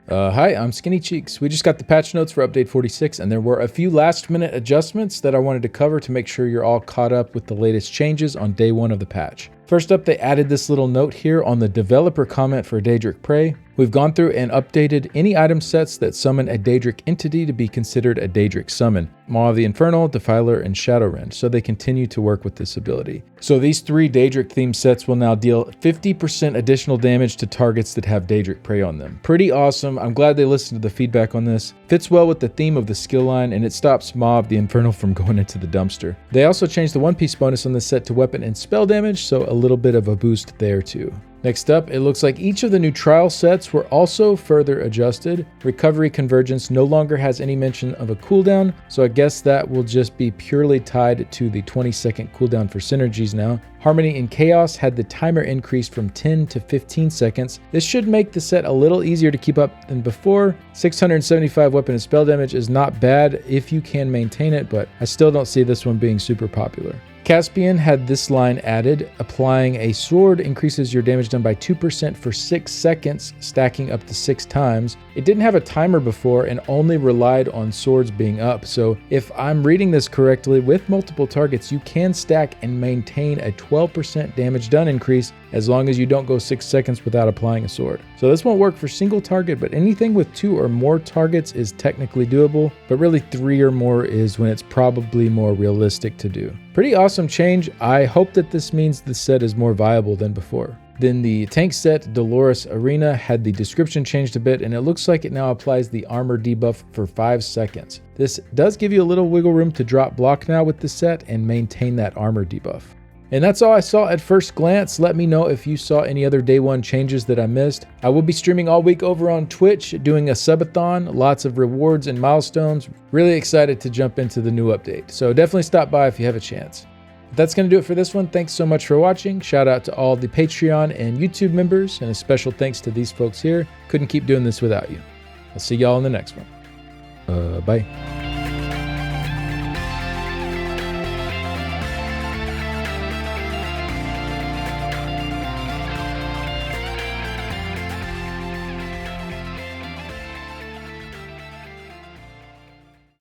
Hi, I'm Skinny Cheeks. We just got the patch notes for update 46, and there were a few last-minute adjustments that I wanted to cover to make sure you're all caught up with the latest changes on day one of the patch. First up, they added this little note here on the developer comment for DRI Prey. We've gone through and updated any item sets that summon a Daedric entity to be considered a Daedric summon. Maw of the Infernal, Defiler, and Shadowrend, so they continue to work with this ability. So these three Daedric themed sets will now deal 50% additional damage to targets that have Daedric Prey on them. Pretty awesome. I'm glad they listened to the feedback on this. Fits well with the theme of the skill line, and it stops Maw of the Infernal from going into the dumpster. They also changed the one-piece bonus on this set to weapon and spell damage, so a little bit of a boost there too. Next up, it looks like each of the new trial sets were also further adjusted. Recovery Convergence no longer has any mention of a cooldown, so I guess that will just be purely tied to the 20-second cooldown for synergies now. Harmony and Chaos had the timer increased from 10 to 15 seconds. This should make the set a little easier to keep up than before. 675 weapon and spell damage is not bad if you can maintain it, but I still don't see this one being super popular. Caspian had this line added. Applying a sword increases your damage done by 2% for 6 seconds, stacking up to 6 times. It didn't have a timer before and only relied on swords being up. So if I'm reading this correctly, with multiple targets, you can stack and maintain a 12% damage done increase as long as you don't go 6 seconds without applying a sword. So this won't work for single target, but anything with 2 or more targets is technically doable, but really 3 or more is when it's probably more realistic to do. Pretty awesome change. I hope that this means the set is more viable than before. Then the tank set, Dolores Arena, had the description changed a bit, and it looks like it now applies the armor debuff for 5 seconds. This does give you a little wiggle room to drop block now with the set and maintain that armor debuff. And that's all I saw at first glance. Let me know if you saw any other day one changes that I missed. I will be streaming all week over on Twitch, doing a subathon, lots of rewards and milestones. Really excited to jump into the new update. So definitely stop by if you have a chance. But that's going to do it for this one. Thanks so much for watching. Shout out to all the Patreon and YouTube members, and a special thanks to these folks here. Couldn't keep doing this without you. I'll see y'all in the next one. Bye.